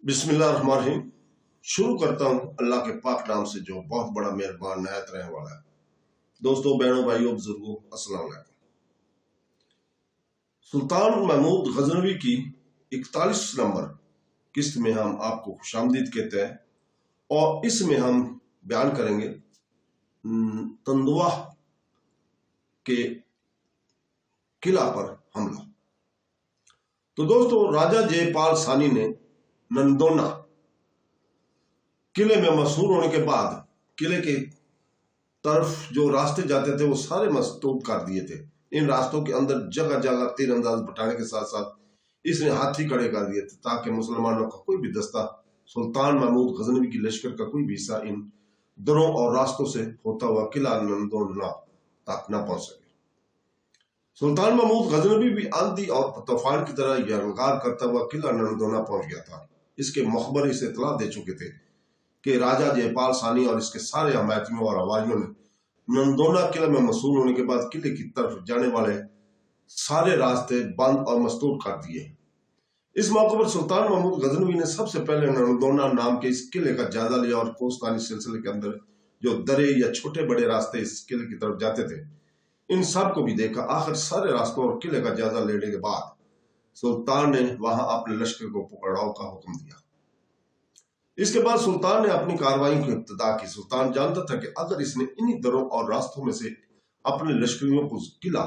बिस्मिल्लाहिर्रहमानिर्रहीम। शुरू करता हूँ अल्लाह के पाक नाम से जो बहुत बड़ा मेहरबान नहायत रहने वाला है। दोस्तों, बहनों, भाइयों, बुजुर्गों, अस्सलाम वालेकुम। सुल्तान महमूद गजनवी की 41 नंबर किस्त में हम आपको खुशामदीद कहते हैं और इसमें हम बयान करेंगे तंदुआ के किला पर हमला। तो दोस्तों, राजा जयपाल सानी ने नंदोना किले में मशहूर होने के बाद किले के तरफ जो रास्ते जाते थे वो सारे मस्तूब कर दिए थे। इन रास्तों के अंदर जगह जगह तीरंदाज बटाने के साथ साथ इसने हाथी खड़े कर दिए थे ताकि मुसलमानों का कोई भी दस्ता सुल्तान महमूद गजनवी की लश्कर का कोई भी हिस्सा इन दरों और रास्तों से होता हुआ किला नंदोना तक न पहुंच सके। सुल्तान महमूद गजनवी भी आंधी और तूफान की तरह यलगार करता हुआ किला नंदोना पहुंच गया था। इसके मखबर इसे इतला दे चुके थे कि राजा जयपाल सानी और इसके सारे हमायतियों और हवारियों ने नंदोना किले में मशहूर होने के बाद किले की तरफ जाने वाले सारे रास्ते बंद और मस्तूर कर दिए। इस मौके पर सुल्तान महमूद गजनवी ने सबसे पहले नंदोना नाम के इस किले का जायजा लिया और कोस्तानी सिलसिले के अंदर जो दरे या छोटे बड़े रास्ते इस किले की तरफ जाते थे इन सब को भी देखा। आखिर सारे रास्तों और किले का जायजा लेने के बाद सुल्तान ने वहां अपने लश्कर को पकड़ाव का हुक्म दिया। इसके बाद सुल्तान ने अपनी कार्रवाई की इब्तिदा की। सुल्तान जानता था कि अगर इसने इन्हीं दरों और रास्तों में से अपने लश्करियों को किला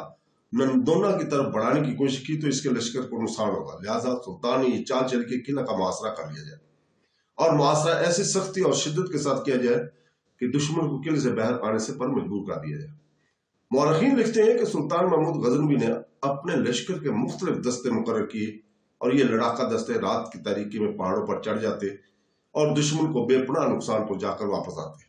नंदोना की तरफ बढ़ाने की कोशिश की तो इसके लश्कर को नुकसान होगा। लिहाजा सुल्तान ने ये चाल चल के किला का मुहासरा कर लिया जाए और मुहासरा ऐसी सख्ती और शिद्दत के साथ किया जाए कि दुश्मन को किले से बाहर आने से पर मजबूर कर दिया जाए। मौरखीन लिखते हैं कि सुल्तान महमूद गजनवी ने अपने लश्कर के मुख्तलिफ दस्ते मुकर्रर किए और ये लड़ाका दस्ते रात की तारीकी में पहाड़ों पर चढ़ जाते और दुश्मन को बेपनाह नुकसान पहुंचाकर वापस आते।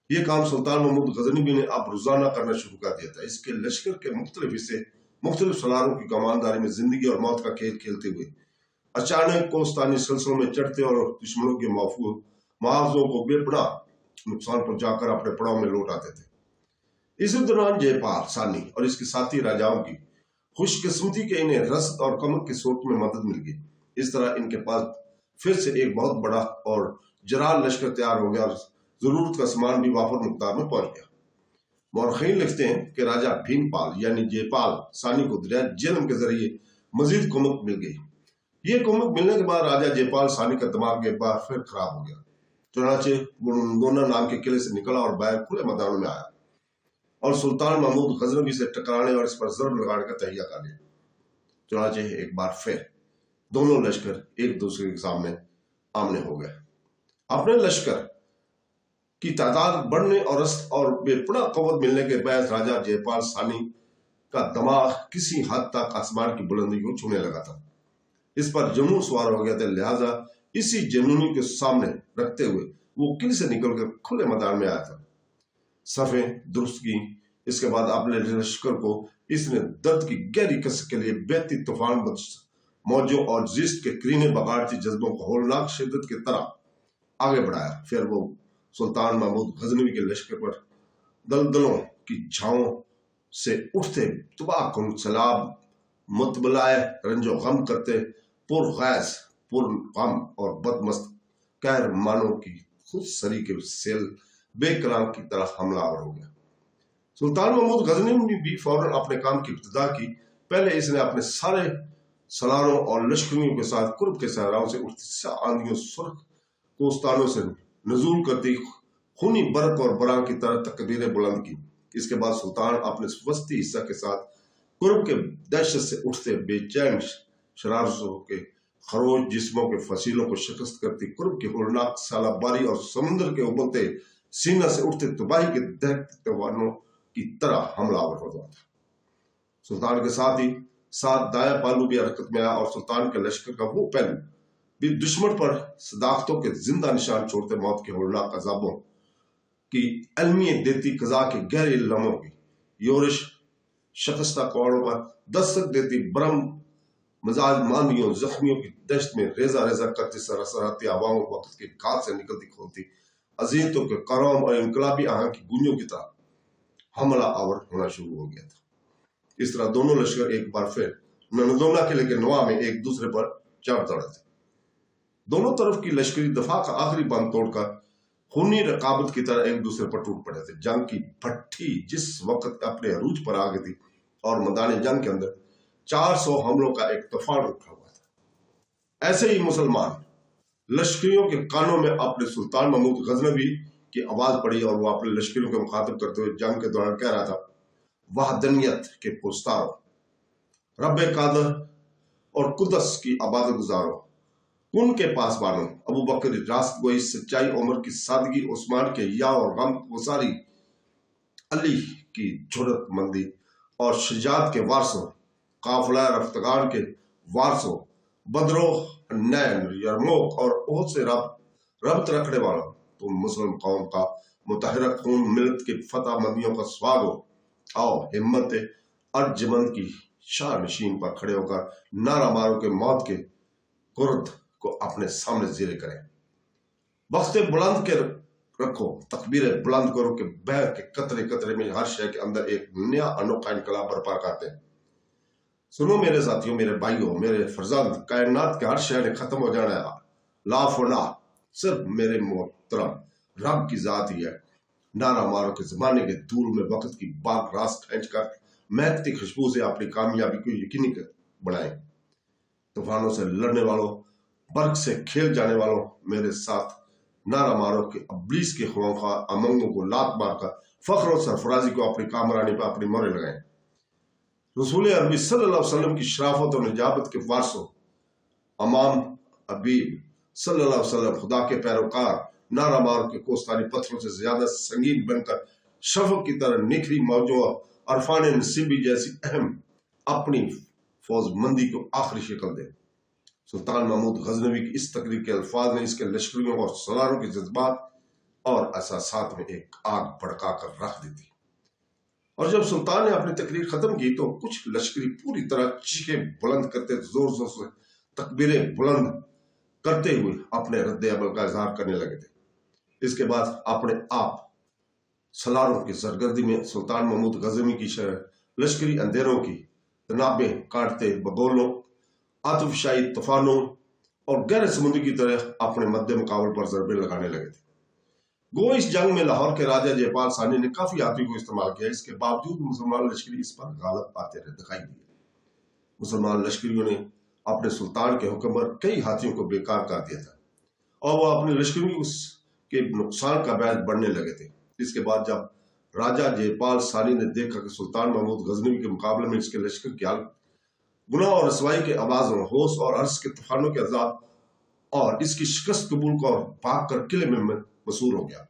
ये काम सुल्तान महमूद गजनवी ने अब रोजाना करना शुरू कर दिया था। इसके लश्कर के मुख्तलिफ हिस्से मुख्तलिफ सलारों की कमानदारी में जिंदगी और मौत का खेल खेलते हुए अचानक कोस्तानी सिलसिलों में चढ़ते और दुश्मनों के मुआवजों को बेपनाह नुकसान पहुंचाकर अपने पड़ाव में लौट आते थे। इसी दौरान जयपाल सानी और इसके साथी राजाओं की खुशकिस्मती के इन्हें रसद और कमक की सूरत में मदद मिल गई। इस तरह इनके पास फिर से एक बहुत बड़ा और जराल लश्कर तैयार हो गया और जरूरत का सामान भी वाफर मुकदार में पहुंच गया। मौरखीन लिखते हैं कि राजा भीमपाल यानी जयपाल सानी को दरिया झेलम के जरिए मजीद कुमक मिल गई। ये कुमक मिलने के बाद राजा जयपाल सानी का दिमाग एक बार फिर खराब हो गया। चुनाचे वो नंदोना नाम के किले से निकला और बाहर खुले मैदान में आया और सुल्तान महमूद गजनवी से टकराने और इस पर जरब लगाने का तैयार कर लिया। चुनाचे एक बार फिर दोनों लश्कर एक दूसरे के सामने आमने हो गए। अपने लश्कर की तादाद बढ़ने और बेपनाह कवत मिलने के बाद राजा जयपाल सानी का दिमाग किसी हद तक आसमान की बुलंदी को छूने लगा था। इस पर जुनून सवार हो गया था। लिहाजा इसी जुनून के सामने रखते हुए वो किले से निकलकर खुले मैदान में आया था। सफें दुरुस्त की। इसके बाद अपने लश्कर को इसने दर्द की गहरी कसक के लिए बेहती तूफान मौजों और जिस्त के करीने बगाड़ती जज्बों को होलनाक शिद्दत की तरह आगे बढ़ाया। फिर वो सुल्तान महमूद गजनवी के लश्कर पर दलदलों की छाओं से उठते तबाहकुन सैलाब मुतबलाए रंजो गम करते पुरगैस पुरगम और बदमस्त कहर मानो की खुद सरी के सेल बेकरार की तरह हमलावर हो गया। सुल्तान महमूद गजनवी ने भी फौरन अपने काम की इब्तिदा की। पहले इसने अपने सारे सलारों और लश्करियों के साथ कुर्ब के सहराओं से उठती आंधियों सुर्ख कोस्तानों से नजूल करती खूनी बर्क और बरा की तरह तकदीरें बुलंद की। इसके बाद सुल्तान अपने वस्ती हिस्सा के साथ कुर्ब के दहशत से उठते बेचैन शरारतों के खरोज जिस्मों के फसीलों को शिकस्त करती कुर्ब की होलनाक सालाबारी और समुद्र के उबलते सीना से उठते तबाही के दहकते तूफानों की तरह हमलावर हो जाता। सुल्तान के साथ ही साथ दाया पालू भी हरकत में आया और सुल्तान के लश्कर का वो पहलू भी दुश्मन पर सदाकतों के जिंदा निशान छोड़ते मौत के होलनाक अजाबों की अलमियत देती कजा के गहरे लम्हों की योरिश शकस्ता कौड़ों पर दस्तक देती ब्रह्म मजाज मांदियों जख्मियों की दश्त में रेजा रेजा करती सरसराती हवाओं वक्त के घात से निकलती खोलती अजीतों के करौम और इनकलाबी आहंग की गूंजों की तरह हमला आवर होना शुरू हो गया था। इस तरह दोनों लश्कर एक बार फिर नंदोना किले के नवा में एक दूसरे पर चढ़ दौड़े थे। दोनों तरफ की लश्करी दफा का आखिरी बंद तोड़कर खूनी रकाबत की तरह एक दूसरे पर टूट पड़े थे। जंग की भट्टी जिस वक्त अपने अरूज पर आ गई थी और मैदान जंग के अंदर 400 हमलों का एक तूफान उठा हुआ था, ऐसे ही मुसलमान लश्करियों के कानों में अपने सुल्तान महमूद गजनवी की आवाज पड़ी और वो अपने लश्करियों को मुखातिब करते हुए जंग के दौरान कह रहा था, वहदनियत के पुरस्तारो, रब्बे कादर और कुदस की आबाद गुजारो, कुन के पास बानो, अबू बकर रास्त गोई, सच्चाई, उमर की सादगी, उस्मान के या और गम गुसारी, अली की जुर्रतमंदी और शुजात के वारसों, काफिला रफ्तगान के वारसों, बदरोह, नैन, यरमोक और ओहद से रब्त रखने वालों, तुम मुस्लिम कौम का मुतहरक खून मिलत के फतह मंदियों का स्वाग हो। आओ हिम्मत अर्जमंद की शाह नशीन पर खड़े होकर नारा मारो के मौत के कुर्द को अपने सामने जीरे करें। बख्ते बुलंद के रखो, तकबीरें बुलंद करो कि बह के कतरे कतरे में हर शय के अंदर एक नया अनोखा इनकलाब बर्पा करते हैं। सुनो मेरे साथियों, मेरे भाइयों, मेरे फरजंद, कायनात के हर शय ने खत्म हो जाना है, लाफना सिर्फ मेरे मोहतरम रब की जात ही है। नारा मारो के जमाने के धूल में वक्त की बाग रास खींच कर महकती खुशबू से अपनी कामयाबी को यकीनी बनाए। तूफानों से लड़ने वालों, बर्क से खेल जाने वालों, मेरे साथ नारा मारो कि अब्लीस के ख्वाखा अमंगों को लात मारकर फख्र और सरफराजी को अपनी कामरानी पर अपनी मोहरें लगाएं। रसूल अरबी सल्लल्लाहु अलैहि वसल्लम की शराफत और निजाबत के वारसों, अमाम अबीब सल्लल्लाहु अलैहि वसल्लम, खुदा के पैरोकार, नारा मारो के कोस्तानी पत्थरों से ज्यादा संगीन बनकर शफक की तरह निखरी मौजों अरफान नसीबी जैसी अहम अपनी फौजमंदी को आखिरी शक्ल दे। सुल्तान महमूद गजनवी की इस तकरीर के अल्फाज ने इसके लश्करियों और सलारों के जज्बात और एहसासात में एक आग भड़का कर रख दी थी। और जब सुल्तान ने अपनी तकरीर खत्म की तो कुछ लश्करी पूरी तरह चीखें बुलंद करते, जोर जोर से तकबीरें बुलंद करते हुए अपने रद्द अमल का इजहार करने लगे थे। इसके बाद अपने आप सलारों की सरगर्दी में सुल्तान महमूद गजनवी की लश्करी अंधेरों की तनाबें काटते बगोलों, आतिफशाही तूफानों और गहरे समुद्र की तरह अपने मध्य मुकाबले पर जरबे लगाने लगे थे। गो इस जंग में लाहौर के राजा जयपाल सानी ने काफी हाथियों को इस्तेमाल किया, इसके बावजूद मुसलमान लश्करी इस पर गालिब आते रहे दिखाई दिए। मुसलमान लश्करियों ने अपने सुल्तान के हुक्म पर कई हाथियों को बेकार कर दिया था और वह अपने लश्करियों के नुकसान का बैच बढ़ने लगे थे। इसके बाद जब राजा जयपाल सानी ने देखा कि सुल्तान महमूद गजनवी के मुकाबले में इसके लश्कर की हालत गुनाह और रसवाई के आवाजों, होश और अर्ज के तूफानों के अजाब और इसकी शिकस्त कबूल को भाग कर किले में मसूर हो गया।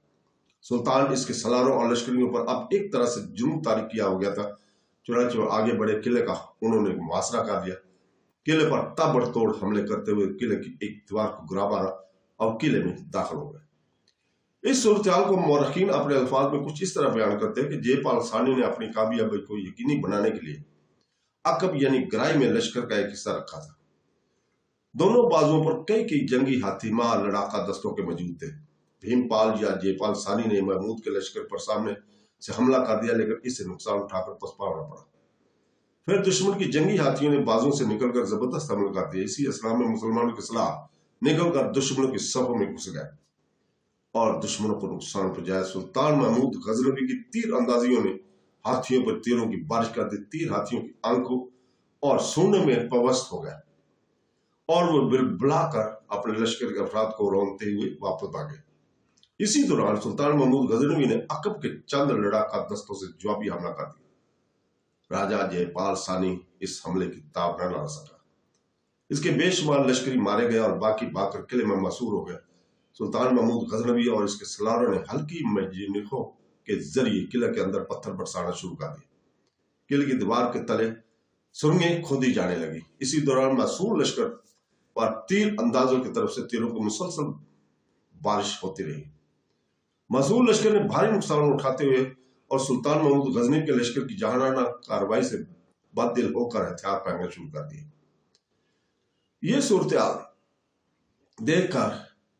सुल्तान इसके सलारों और लश्करियों पर अब एक तरह से जुनून तारीख किया हो गया था। चुनाचे वो आगे बढ़े, किले का उन्होंने मुहासरा कर दिया। किले पर ताबड़तोड़ हमले करते हुए किले की एक दीवार को गिरा मारा और किले में दाखिल हो गए। इस सूरत को मौरखीन अपने अल्फाज में कुछ इस तरह बयान करते हैं कि जयपाल सानी ने अपनी कामयाबी को यकीनी बनाने के लिए अकब यानी गराई में लश्कर का एक हिस्सा रखा था। दोनों बाजुओं पर कई कई जंगी हाथी मार लड़ाका दस्तों के मौजूद थे। भीमपाल या जयपाल सानी ने महमूद के लश्कर पर सामने से हमला कर दिया, लेकिन इससे नुकसान उठाकर पछताना पड़ा। फिर दुश्मन की जंगी हाथियों ने बाजुओं से निकलकर जबरदस्त हमला कर दिया। इसी असला में मुसलमानों की सलाह निकलकर दुश्मनों की सफों में घुस गए और दुश्मनों को नुकसान पहुंचाया। सुल्तान महमूद गजनवी की तीर अंदाजियों ने हाथियों पर तीरों की बारिश कर दी। तीर हाथियों की आंखों और सूंड में पवस्त हो गए और वो बिलबिलाकर अपने लश्कर के अफराद को रौंदते हुए वापस भागे। इसी दौरान सुल्तान महमूद गजनवी ने अकब के चंद लड़ाका दस्तों से जवाबी हमला कर दिया। राजा जयपाल सानी इस हमले की ताब न ला सका। इसके बेशुमार लश्करी मारे गए और बाकी भागकर किले में मसूर हो गए। सुल्तान महमूद गजनवी और इसके सलारों ने हल्की मजीनिकों के जरिए किले के अंदर पत्थर बरसाना शुरू कर दिए। किले की दीवार के तले सुरंगें खोदी जाने लगी। इसी दौरान मसूर लश्कर पर तीर अंदाजों की तरफ से तीरों को मुसलसल बारिश होती रही। मसूर लश्कर ने भारी नुकसान उठाते हुए और सुल्तान महमूद गजनवी के लश्कर की जहानाना कार्रवाई से बददिल होकर हथियार पहनना शुरू कर दिए। ये सूरत देखकर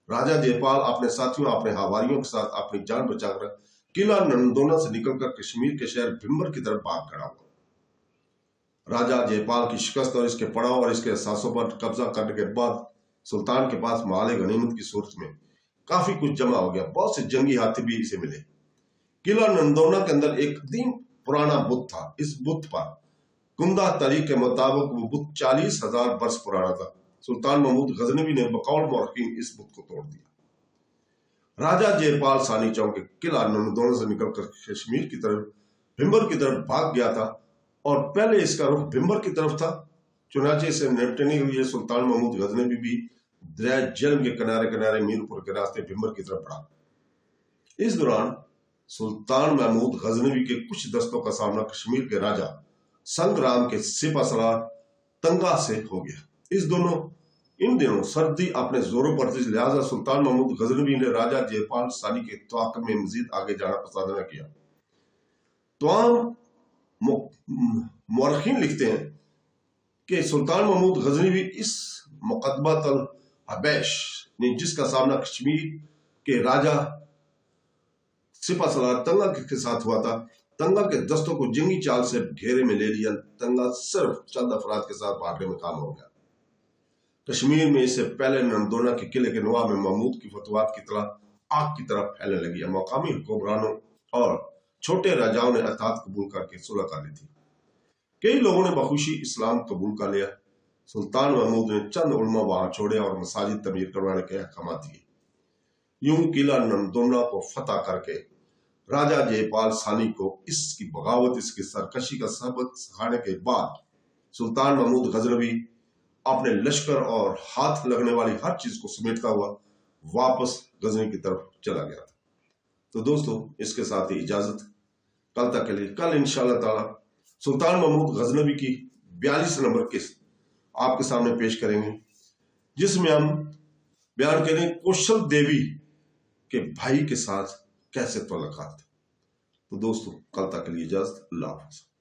राजा जयपाल अपने साथियों, अपने हवारियों के साथ अपनी जान बचाकर किला नंदोना से निकलकर कश्मीर के शहर भिम्बर की तरफ भाग खड़ा हुआ। राजा जयपाल की शिकस्त और इसके पड़ाव और इसके एहसासों पर कब्जा करने के बाद सुल्तान के पास माल गनीमत की सूरत में काफी कुछ जमा हो गया। बहुत से जंगी हाथी भी इसे मिले। किला नंदौना के अंदर एक कदीम पुराना बुत था। इस बुत पर कुंदा तरीक के मुताबिक वो बुत 40,000 वर्ष पुराना था। सुल्तान महमूद गजनवी ने बकौल मौरखीन इस बुत को तोड़ दिया। राजा जयपाल सानी चौके किला नंदौना से निकलकर कश्मीर की तरफ भिम्बर की तरफ भाग गया था और पहले इसका रुख भिम्बर की तरफ था। चुनाचे से निपटने के लिए सुल्तान महमूद गजनवी भी दरिया झेलम के किनारे किनारे मीरपुर के रास्ते भिम्बर की तरफ बढ़ा। इस दौरान सुल्तान महमूद गजनवी के कुछ दस्तों का सामना कश्मीर के राजा संग्राम के सिपा सलार तंगा से हो गया। इन दिनों सर्दी अपने जोरों पर थी, लिहाजा सुल्तान महमूद गजनवी ने राजा जयपाल सानी के तवाक़ में मजीद आगे जाना पसंद न किया। तमाम मौरखीन लिखते हैं कि सुल्तान महमूद गजनवी इस मुकदमा तल हबैश ने जिसका सामना कश्मीर के राजा सिपा सलार तंगा के साथ हुआ था, तंगा के दस्तों को जंगी चाल से घेरे में ले लिया। तंगा सिर्फ चंद अफराद के साथ भागने में काम हो गया। कश्मीर में इससे पहले नंदौना के किले के नवाब में महमूद की फतवात की तरह आग की तरफ फैलने लगी। मकामी हुक्मरानों और छोटे राजाओं ने अतात कबूल करके सुलह कर ली थी। कई लोगों ने बखुशी इस्लाम कबूल कर लिया। सुल्तान महमूद ने चंद उलमा वहां छोड़े और मसाजिद तमीर करवाने के अहकाम दिए। यूं किला नंदौना को फतह करके राजा जयपाल सानी को इसकी बगावत, इसकी सरकशी का सबक सिखाने के बाद सुल्तान महमूद गजनवी अपने लश्कर और हाथ लगने वाली हर चीज को समेटता हुआ वापस गजनी की तरफ चला गया था। तो दोस्तों, इसके साथ ही इजाजत, कल तक के लिए। कल इंशाअल्लाह ताला सुल्तान महमूद गजनवी की 42 नंबर किस्त आपके सामने पेश करेंगे, जिसमें हम बयान करेंगे कौशल देवी के भाई के साथ कैसे तल्लुकात। तो दोस्तों, कल तक के लिए इजाजत। अल्लाह हाफ़िज़।